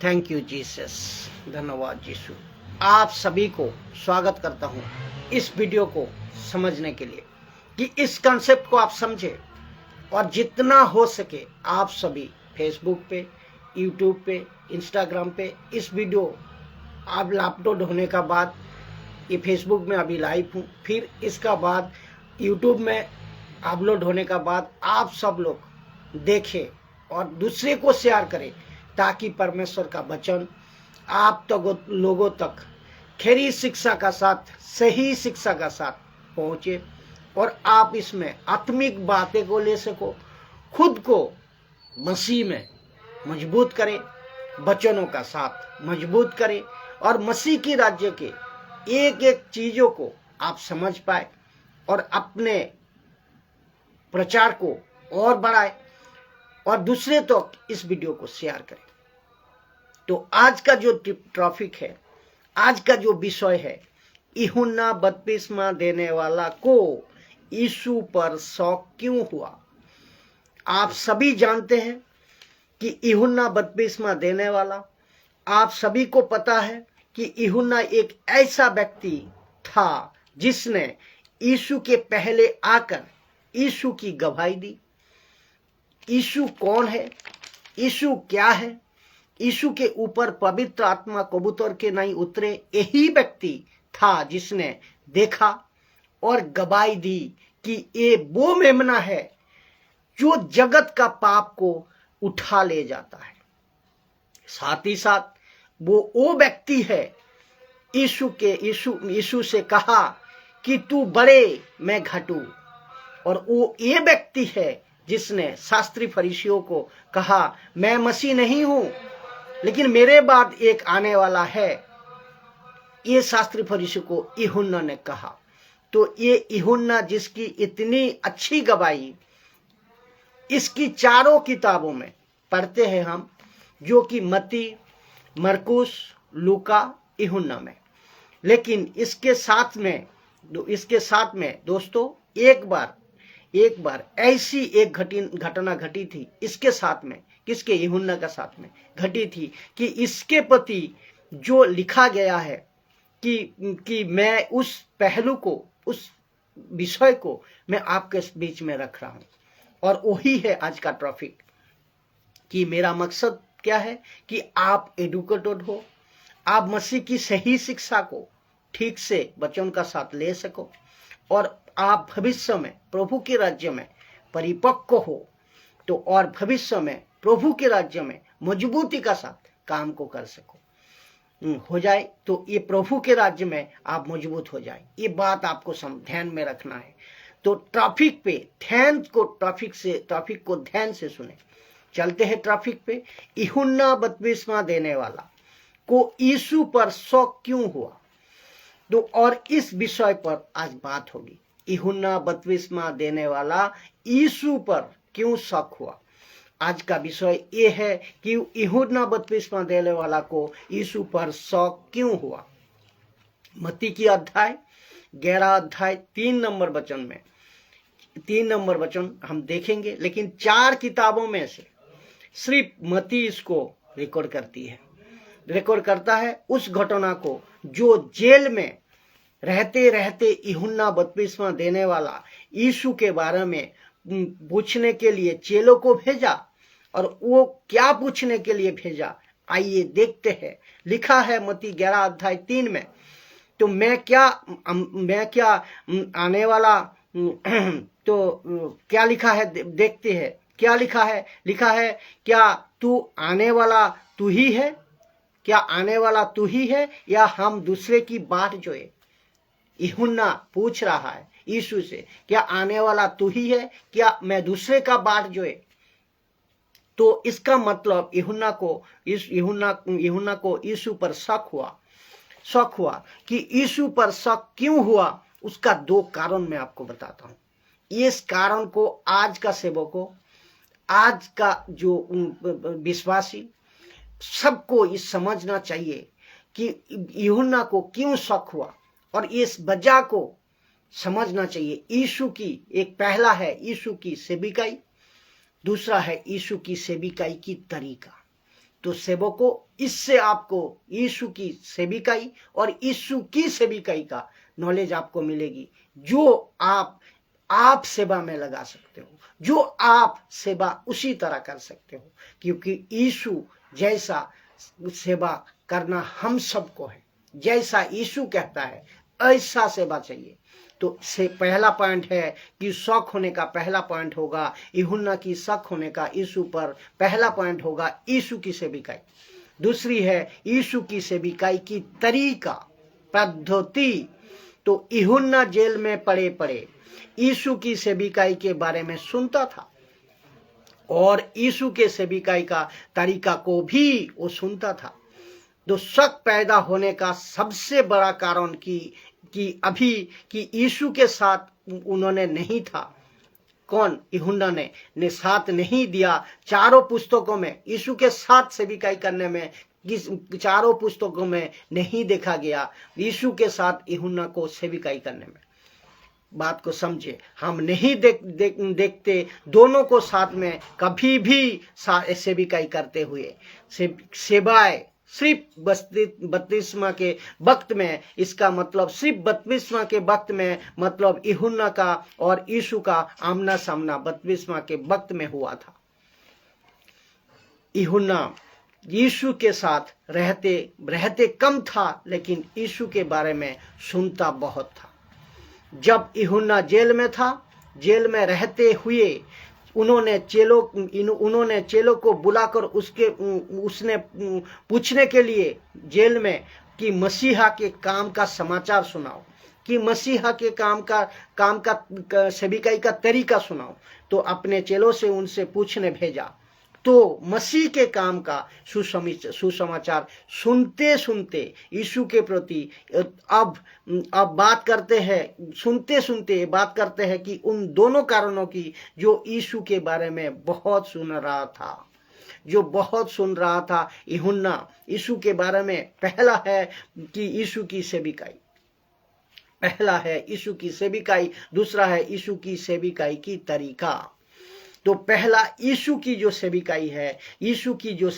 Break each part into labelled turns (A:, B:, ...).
A: Thank you Jesus, धन्यवाद यीशु। आप सभी को स्वागत करता हूं इस वीडियो को समझने के लिए कि इस कॉन्सेप्ट को आप समझे और जितना हो सके आप सभी फेसबुक पे, यूट्यूब पे, इंस्टाग्राम पे इस वीडियो आप अपलोड होने का बाद, ये फेसबुक में अभी लाइव हूँ, फिर इसका बाद यूट्यूब में अपलोड होने का बाद आप सब लोग देखें और दूसरे को शेयर करें ताकि परमेश्वर का वचन आप तक लोगों तक खरी शिक्षा का साथ, सही शिक्षा का साथ पहुंचे और आप इसमें आत्मिक बातें को ले सको, खुद को मसीह में मजबूत करें, वचनों का साथ मजबूत करें और मसीह की राज्य के एक एक चीजों को आप समझ पाए और अपने प्रचार को और बढ़ाए और दूसरे तो इस वीडियो को शेयर करें। तो आज का जो टॉपिक है, आज का जो विषय है, यूहन्ना बपतिस्मा देने वाला को यीशु पर शक क्यों हुआ। आप सभी जानते हैं कि यूहन्ना बपतिस्मा देने वाला, आप सभी को पता है कि यूहन्ना एक ऐसा व्यक्ति था जिसने यीशु के पहले आकर यीशु की गवाही दी। यीशु कौन है, यीशु क्या है, यीशु के ऊपर पवित्र आत्मा कबूतर के नहीं उतरे, यही व्यक्ति था जिसने देखा और गवाही दी कि ये वो मेमना है जो जगत का पाप को उठा ले जाता है। साथ ही साथ वो व्यक्ति है, यीशु से कहा कि तू बढ़े मैं घटूं, और वो ये व्यक्ति है जिसने शास्त्री फरीसियों को कहा मैं मसीह नहीं हूं लेकिन मेरे बाद एक आने वाला है। ये शास्त्री फरीसियों को यूहन्ना ने कहा। तो ये यूहन्ना जिसकी इतनी अच्छी गवाही इसकी चारों किताबों में पढ़ते हैं हम, जो कि मत्ती, मरकुस, लूका, यूहन्ना में। लेकिन इसके साथ में दोस्तों एक बार ऐसी एक घटना घटी थी इसके साथ में, किसके, यूहन्ना का साथ में घटी थी कि इसके प्रति जो लिखा गया है कि मैं उस पहलू को, उस विषय को मैं आपके बीच में रख रहा हूं। और वही है आज का टॉपिक कि मेरा मकसद क्या है कि आप एडुकेटेड हो, आप मसीह की सही शिक्षा को ठीक से वचन का साथ ले सको और आप भविष्य में प्रभु के राज्य में परिपक्व हो, तो और भविष्य में प्रभु के राज्य में मजबूती का साथ काम को कर सको हो जाए। तो ये प्रभु के राज्य में आप मजबूत हो जाए, ये बात आपको ध्यान में रखना है। तो टॉपिक को ध्यान से सुने। चलते हैं टॉपिक पे। यूहन्ना बपतिस्मा देने वाला को यीशु पर शक क्यों हुआ, तो और इस विषय पर आज बात होगी। यूहन्ना बपतिस्मा देने वाला यीशु पर क्यों शक हुआ। आज का विषय ये है कि यूहन्ना बपतिस्मा देने वाला को यीशु पर शक क्यों हुआ। मत्ती की अध्याय 11 अध्याय 3 नंबर वचन हम देखेंगे, लेकिन 4 किताबों में से सिर्फ मत्ती इसको रिकॉर्ड करता है उस घटना को जो जेल में रहते रहते यूहन्ना बपतिस्मा देने वाला यीशु के बारे में पूछने के लिए चेलों को भेजा। और वो क्या पूछने के लिए भेजा, आइए देखते हैं। लिखा है मत्ती 11 अध्याय 3 में, तो मैं क्या आने वाला तो क्या लिखा है देखते हैं। क्या लिखा है क्या तू आने वाला तू ही है, क्या आने वाला तू ही है या हम दूसरे की बाट जोए। यूहन्ना पूछ रहा है यीशु से, क्या आने वाला तू ही है, क्या मैं दूसरे का बाट जोए। तो इसका मतलब यूहन्ना को यीशु पर शक हुआ कि यीशु पर शक क्यों हुआ। उसका 2 कारण मैं आपको बताता हूं। इस कारण को आज का सेवकों, आज का जो विश्वासी, सबको ये समझना चाहिए कि यूहन्ना को क्यों शक हुआ और इस वजह को समझना चाहिए। यीशु की एक पहला है यीशु की सेविकाई, दूसरा है यीशु की सेविकाई की तरीका। तो सेवकों, इससे आपको यीशु की सेविकाई और यीशु की सेविकाई का नॉलेज आपको मिलेगी, जो आप सेवा में लगा सकते हो, जो आप सेवा उसी तरह कर सकते हो, क्योंकि यीशु जैसा सेवा करना हम सबको है, जैसा यीशु कहता है ऐसा सेवा चाहिए। तो से पहला पॉइंट है कि शक होने का पहला पॉइंट होगा यूहन्ना की शक होने का यीशु पर पहला पॉइंट होगा यीशु की सेविकाई। दूसरी है यीशु की सेविकाई की तरीका, पद्धति। तो यूहन्ना जेल में पड़े पड़े यीशु की सेविकाई के बारे में सुनता था और यीशु के सेविकाई का तरीका को भी वो सुनता था। तो शक पैदा होने का सबसे बड़ा कारण कि अभी कि यीशु के साथ उन्होंने नहीं था। कौन? यूहन्ना ने साथ नहीं दिया चारों पुस्तकों में, यीशु के साथ सेविकाई करने में चारों पुस्तकों में नहीं देखा गया यीशु के साथ यूहन्ना को सेविकाई करने में। बात को समझे, हम नहीं देखते दोनों को साथ में कभी भी सेविकाई करते हुए। सेवाएं सिर्फ बपतिस्मा के वक्त में, इसका मतलब सिर्फ बपतिस्मा के वक्त में, मतलब यूहन्ना का और यीशु का आमना सामना बपतिस्मा के वक्त में हुआ था। यूहन्ना यीशु के साथ रहते कम था, लेकिन यीशु के बारे में सुनता बहुत था। जब यूहन्ना जेल में था, जेल में रहते हुए उन्होंने चेलों को बुलाकर उसने पूछने के लिए जेल में कि मसीहा के काम का समाचार सुनाओ, कि मसीहा के काम का सेविकाई का तरीका सुनाओ। तो अपने चेलों से उनसे पूछने भेजा। तो मसीह के काम का सुसमाचार सुनते सुनते यीशु के प्रति अब बात करते हैं, सुनते बात करते हैं कि उन दोनों कारणों की जो यीशु के बारे में बहुत सुन रहा था यूहन्ना यीशु के बारे में। पहला है कि यीशु की सेविकाई, पहला है यीशु की सेविकाई, दूसरा है यीशु की सेविकाई की तरीका। तो पहला यीशु की जो सेविकाई है, यीशु की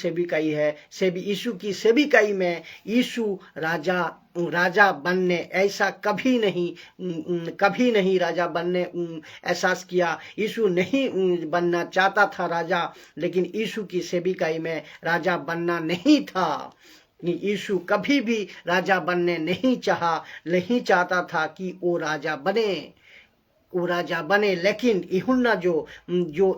A: सेविकाई में यीशु राजा बनने ऐसा कभी नहीं राजा बनने एहसास किया। यीशु नहीं बनना चाहता था राजा, लेकिन यीशु की सेविकाई में राजा बनना नहीं था। यीशु कभी भी राजा बनने नहीं चाहता था कि वो राजा बने, लेकिन यूहन्ना जो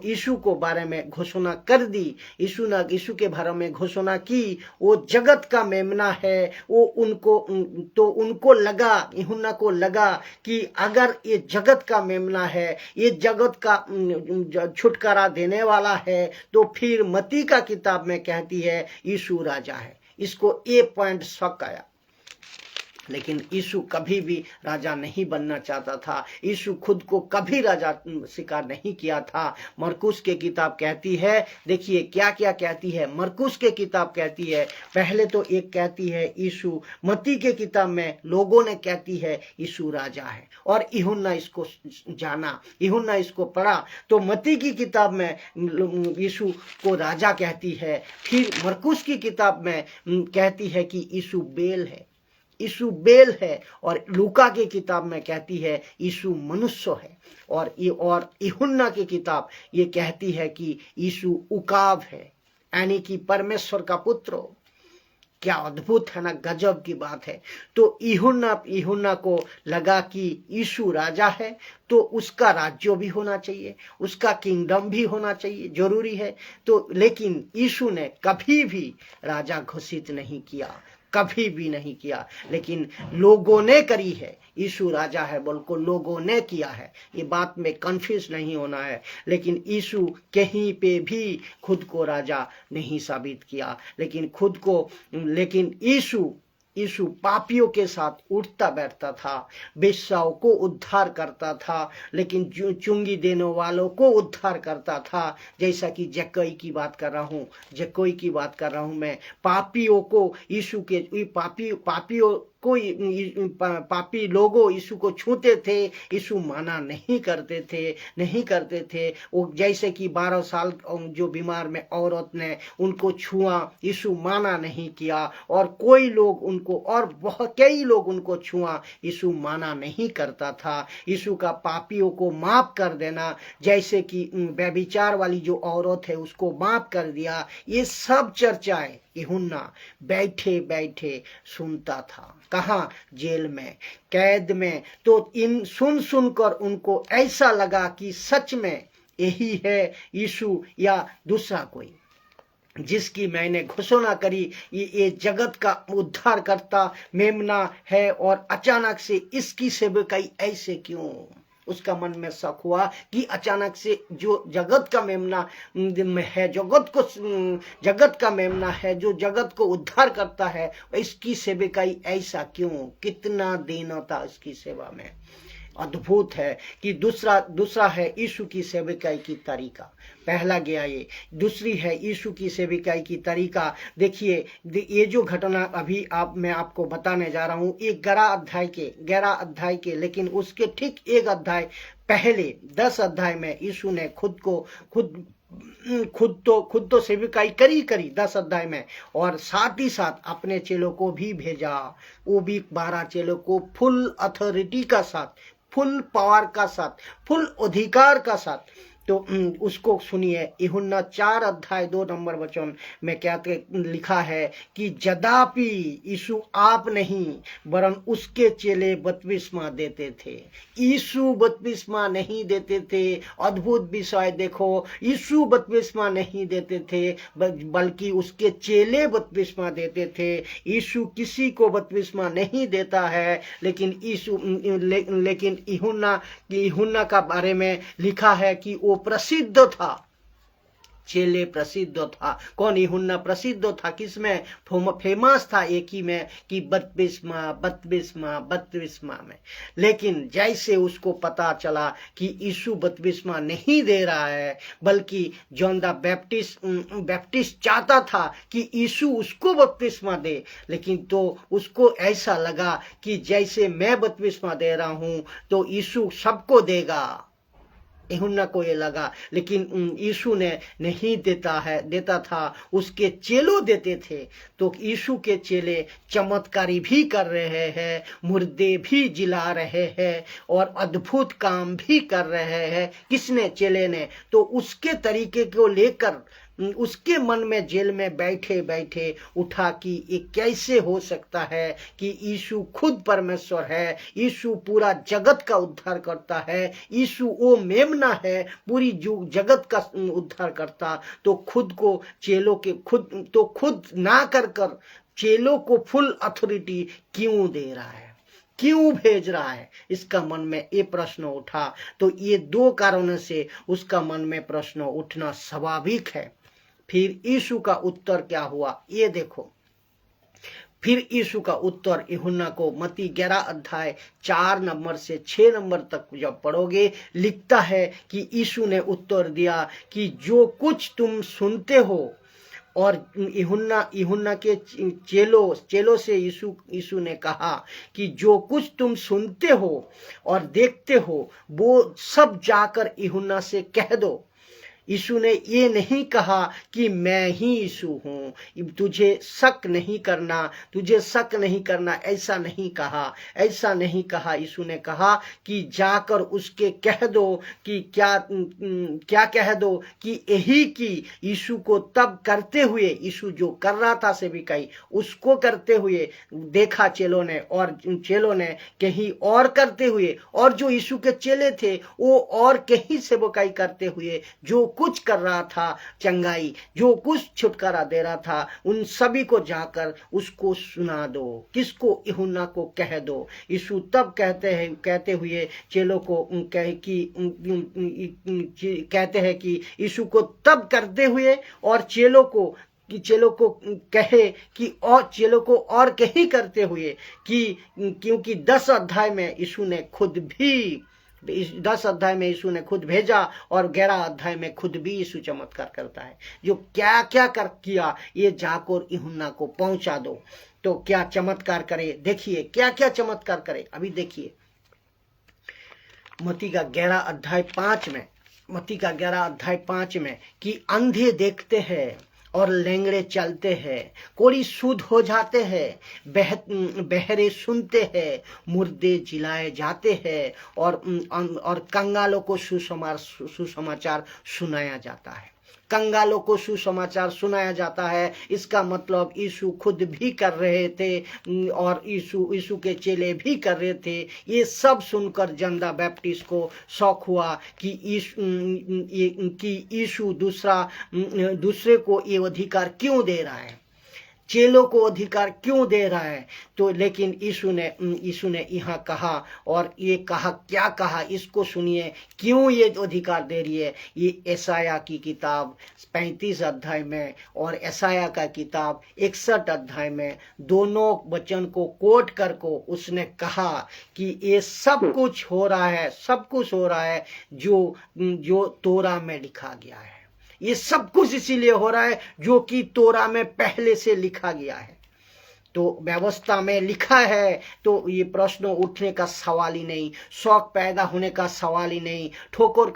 A: यीशु को बारे में घोषणा कर दी, यीशु के बारे में घोषणा की, वो जगत का मेमना है। वो उनको लगा, यूहन्ना को लगा कि अगर ये जगत का मेमना है, ये जगत का छुटकारा देने वाला है, तो फिर मत्ती का किताब में कहती है यीशु राजा है। इसको ये पॉइंट शक आया। लेकिन यीशु कभी भी राजा नहीं बनना चाहता था। यीशु खुद को कभी राजा स्वीकार नहीं किया था। मरकुस के किताब कहती है, देखिए क्या क्या कहती है। मरकुस के किताब कहती है, पहले तो एक कहती है यीशु, मत्ती के किताब में लोगों ने कहती है यीशु राजा है, और यूहन्ना इसको जाना, यूहन्ना इसको पढ़ा। तो मत्ती की किताब में यीशु को राजा कहती है, फिर मरकुस की किताब में कहती है कि यीशु यीशु बेल है, और लूका की किताब में कहती है यीशु मनुष्य है, और यूहन्ना की किताब ये कहती है कि यीशु उकाब है, यानी कि परमेश्वर का पुत्र। क्या अद्भुत है ना, गजब की बात है। तो यूहन्ना को लगा कि यीशु राजा है, तो उसका राज्य भी होना चाहिए, उसका किंगडम भी होना चाहिए, जरूरी है। तो लेकिन यीशु ने कभी भी राजा घोषित नहीं किया, कभी भी नहीं किया, लेकिन लोगों ने करी है। यीशु राजा है बोल को लोगों ने किया है, ये बात में कंफ्यूज नहीं होना है। लेकिन यीशु कहीं पे भी खुद को राजा नहीं साबित किया, लेकिन यीशु पापियों के साथ उठता बैठता था, बेश्याओं को उद्धार करता था, लेकिन चुंगी देने वालों को उद्धार करता था। जैसा कि जक्कई की बात कर रहा हूँ मैं, पापियों को पापी लोगों यीशु को छूते थे, यीशु माना नहीं करते थे। वो जैसे कि 12 साल जो बीमार में औरत ने उनको छुआ, यीशु माना नहीं किया। और कोई लोग उनको, और बहुत कई लोग उनको छुआ, यीशु माना नहीं करता था। यीशु का पापियों को माफ कर देना, जैसे कि व्यभिचार वाली जो औरत है उसको माफ कर दिया, ये सब चर्चाएं यूहन्ना बैठे बैठे सुनता था। कहाँ? जेल में, कैद में। तो इन सुन कर उनको ऐसा लगा कि सच में यही है यीशु या दूसरा कोई, जिसकी मैंने घोषणा करी ये जगत का उद्धार करता मेमना है, और अचानक से इसकी सेवकाई ऐसे क्यों? उसका मन में शक हुआ कि अचानक से जो जगत का मेमना है, जगत का मेमना है, जो जगत को उद्धार करता है, इसकी सेवकाई ऐसा क्यों? कितना दीनता इसकी सेवा में। अद्भुत है कि दूसरा है यीशु की सेवकाई की तरीका। पहला गया ये, दूसरी है यीशु की सेवकाई की तरीका। देखिए, ये जो घटना अभी मैं आपको बताने जा रहा हूँ, ये 11 अध्याय के, लेकिन उसके ठीक एक अध्याय पहले 10 अध्याय में यीशु ने खुद तो सेवकाई करी 10 अध्याय में, और साथ ही साथ अपने चेलों को भी भेजा। वो भी 12 चेलों को फुल अथॉरिटी का साथ, फुल पावर का साथ, फुल अधिकार का साथ। तो उसको सुनिए, यूहन्ना 4 अध्याय 2 नंबर वचन में क्या लिखा है कि यद्यपि यीशु आप नहीं वरन उसके चेले बपतिस्मा देते थे। यीशु बपतिस्मा नहीं देते थे। अद्भुत विषय देखो, यीशु बपतिस्मा नहीं देते थे, बल्कि उसके चेले बपतिस्मा देते थे। यीशु किसी को बपतिस्मा नहीं देता है, लेकिन यूहन्ना का बारे में लिखा है कि वो प्रसिद्ध था, चेले प्रसिद्ध था। कौन? यूहन्ना प्रसिद्ध था किसमें? फेमस था एक ही में कि बपतिस्मा में। लेकिन जैसे उसको पता चला कि यीशु बपतिस्मा नहीं दे रहा है, बल्कि जॉन द बैप्टिस्ट चाहता था कि यीशु उसको बपतिस्मा दे, लेकिन तो उसको ऐसा लगा कि जैसे मैं बपतिस्मा दे रहा हूं तो यीशु सबको देगा। यूहन्ना को ये लगा, लेकिन यीशु ने नहीं देता था, उसके चेलों देते थे। तो यीशु के चेले चमत्कारी भी कर रहे हैं, मुर्दे भी जिला रहे हैं, और अद्भुत काम भी कर रहे हैं। किसने? चेले ने। तो उसके तरीके को लेकर उसके मन में जेल में बैठे बैठे उठा कि ये कैसे हो सकता है कि यीशु खुद परमेश्वर है, यीशु पूरा जगत का उद्धार करता है, यीशु वो मेमना है पूरी जगत का उद्धार करता, तो खुद ना कर चेलों को फुल अथॉरिटी क्यों दे रहा है, क्यों भेज रहा है? इसका मन में ये प्रश्न उठा। तो ये 2 कारणों से उसका मन में प्रश्न उठना स्वाभाविक है। फिर यीशु का उत्तर क्या हुआ, ये देखो। फिर यीशु का उत्तर यूहन्ना को मत्ती 11 अध्याय 4 नंबर से 6 नंबर तक जब पढ़ोगे, लिखता है कि यीशु ने उत्तर दिया कि जो कुछ तुम सुनते हो, और यूहन्ना के चेलों से यीशु ने कहा कि जो कुछ तुम सुनते हो और देखते हो वो सब जाकर यूहन्ना से कह दो। यीशु ने ये नहीं कहा कि मैं ही यीशु हूँ, तुझे शक नहीं करना, ऐसा नहीं कहा। यीशु ने कहा कि जाकर उसके कह दो कि क्या कह दो कि यही कि यीशु को तब करते हुए, यीशु जो कर रहा था सेवकाई, उसको करते हुए देखा चेलों ने, और चेलों ने कहीं और करते हुए, और जो यीशु के चेले थे वो और कहीं सेवकाई करते हुए जो कुछ कर रहा था, चंगाई, जो कुछ छुटकारा दे रहा था, उन सभी को जाकर उसको सुना दो। किसको? यूहन्ना को कह दो। यीशु तब कहते हुए चेलों को कहते हैं कि यीशु को तब करते हुए और चेलों को कहे कि और चेलों को और कहीं करते हुए कि क्योंकि 10 अध्याय में यीशु ने खुद भी 10 अध्याय में यीशु ने खुद भेजा और 11 अध्याय में खुद भी यीशु चमत्कार करता है। जो क्या क्या कर किया, ये जाकर यूहन्ना को पहुंचा दो, तो क्या चमत्कार करे, देखिए क्या क्या चमत्कार करे। अभी देखिए मत्ती का 11 अध्याय 5 में, मत्ती का 11 अध्याय 5 में कि अंधे देखते हैं और लंगड़े चलते हैं, कोढ़ी शुद्ध हो जाते हैं, बहरे सुनते हैं, मुर्दे जिलाए जाते हैं और कंगालों को सुसमाचार सुनाया जाता है। कंगालों को सुसमाचार सुनाया जाता है, इसका मतलब यीशु खुद भी कर रहे थे और यीशु के चेले भी कर रहे थे। ये सब सुनकर जन द बैप्टिस्ट को शौक हुआ कि यीशु दूसरे को ये अधिकार क्यों दे रहा है, चेलों को अधिकार क्यों दे रहा है। तो लेकिन यीशु ने यहाँ कहा, और ये कहा, क्या कहा, इसको सुनिए क्यों ये अधिकार दे रही है। ये यशायाह की किताब 35 अध्याय में और यशायाह का किताब 61 अध्याय में दोनों वचन को कोट कर को उसने कहा कि ये सब कुछ हो रहा है, सब कुछ हो रहा है जो तोरा में लिखा गया है। ये सब कुछ इसीलिए हो रहा है जो कि तोरा में पहले से लिखा गया है। तो व्यवस्था में लिखा है, तो ये प्रश्न उठने का सवाल ही नहीं, शौक पैदा होने का सवाल ही नहीं, ठोकर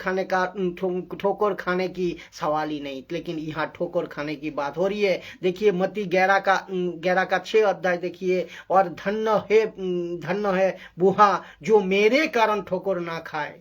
A: खाने की सवाल ही नहीं। लेकिन यहाँ ठोकर खाने की बात हो रही है। देखिए मत्ती 11 का 6 अध्याय देखिए, और धन्य है बूढ़ा जो मेरे कारण ठोकर ना खाए।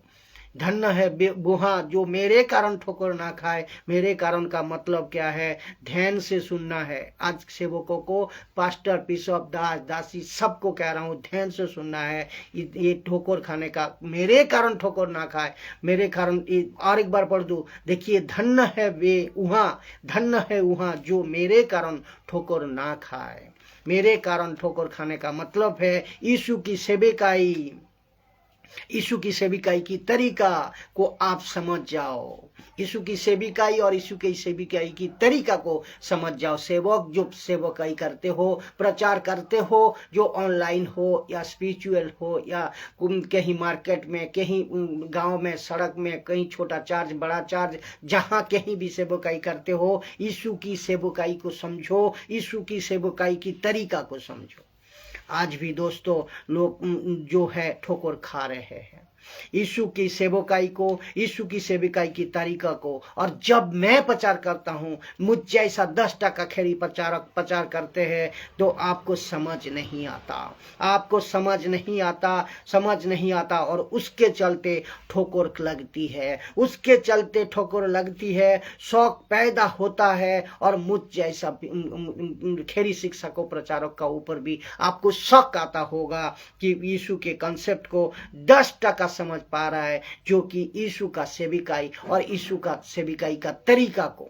A: धन्य है बूढ़ा जो मेरे कारण ठोकर ना खाए। मेरे कारण का मतलब क्या है, ध्यान से सुनना है। आज सेवकों को, पास्टर, बिशप, दासी सबको कह रहा हूँ, ध्यान से सुनना है। ये ठोकर खाने का, मेरे कारण ठोकर ना खाए, मेरे कारण। और एक बार पढ़ दो, देखिए धन्य है वहाँ जो मेरे कारण ठोकर ना खाए। मेरे कारण ठोकर खाने का मतलब है यीशु की सेवकाई, यीशु की सेविकाई की तरीका को आप समझ जाओ। यीशु की सेविकाई और यीशु की सेविकाई की तरीका को समझ जाओ। सेवक जो सेवकाई करते हो, प्रचार करते हो, जो ऑनलाइन हो या स्पिरिचुअल हो या कहीं मार्केट में, कहीं गांव में, सड़क में, कहीं छोटा चार्ज, बड़ा चार्ज, जहां कहीं भी सेवकाई करते हो, यीशु की सेवकाई को समझो, यीशु की सेवकाई की तरीका को समझो। आज भी दोस्तों लोग जो है ठोकर खा रहे हैं यीशु की सेवकाई को, यीशु की सेविकाई की तरीका को। और जब मैं प्रचार करता हूँ, मुझ जैसा 10% खेरी प्रचार करते हैं, तो आपको समझ नहीं आता, आपको समझ नहीं आता और उसके चलते ठोकर लगती है, उसके चलते ठोकर लगती है, शौक पैदा होता है। और मुझ जैसा खेरी शिक्षकों, प्रचारक का ऊपर भी आपको शौक आता होगा कि यीशु के कंसेप्ट को 10% समझ पा रहा है, जो कि यीशु का सेविकाई और यीशु का सेविकाई का तरीका को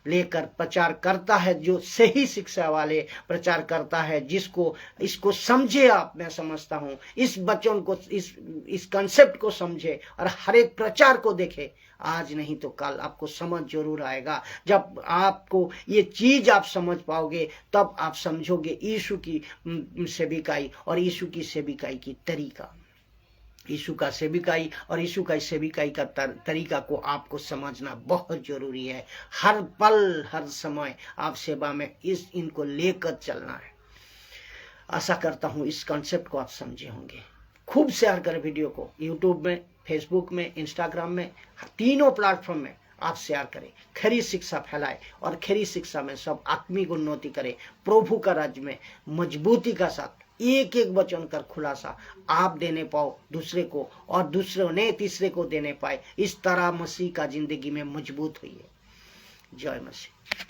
A: लेकर प्रचार करता है, जो सही शिक्षा वाले प्रचार करता है, जिसको इसको समझे आप। मैं समझता हूं इस वचन को, इस कंसेप्ट को समझे और हर एक प्रचार को देखे। आज नहीं तो कल आपको समझ जरूर आएगा। जब आपको ये चीज आप समझ पाओगे, तब आप समझोगे यीशु की सेविकाई और यीशु की सेविकाई की तरीका। यीशु का सेविकाई और यीशु का सेविकाई का तरीका को आपको समझना बहुत जरूरी है। हर पल, हर समय आप सेवा में इनको लेकर चलना है। आशा करता हूं इस कॉन्सेप्ट को आप समझे होंगे। खूब शेयर करें वीडियो को, यूट्यूब में, फेसबुक में, इंस्टाग्राम में, तीनों प्लेटफॉर्म में आप शेयर करें। खरी शिक्षा फैलाए और खरी शिक्षा में सब आत्मिक उन्नति करें। प्रभु का राज्य में मजबूती का साथ एक एक वचन कर खुलासा आप देने पाओ दूसरे को, और दूसरे ने तीसरे को देने पाए। इस तरह मसीह का जिंदगी में मजबूत हुई है। जय मसीह।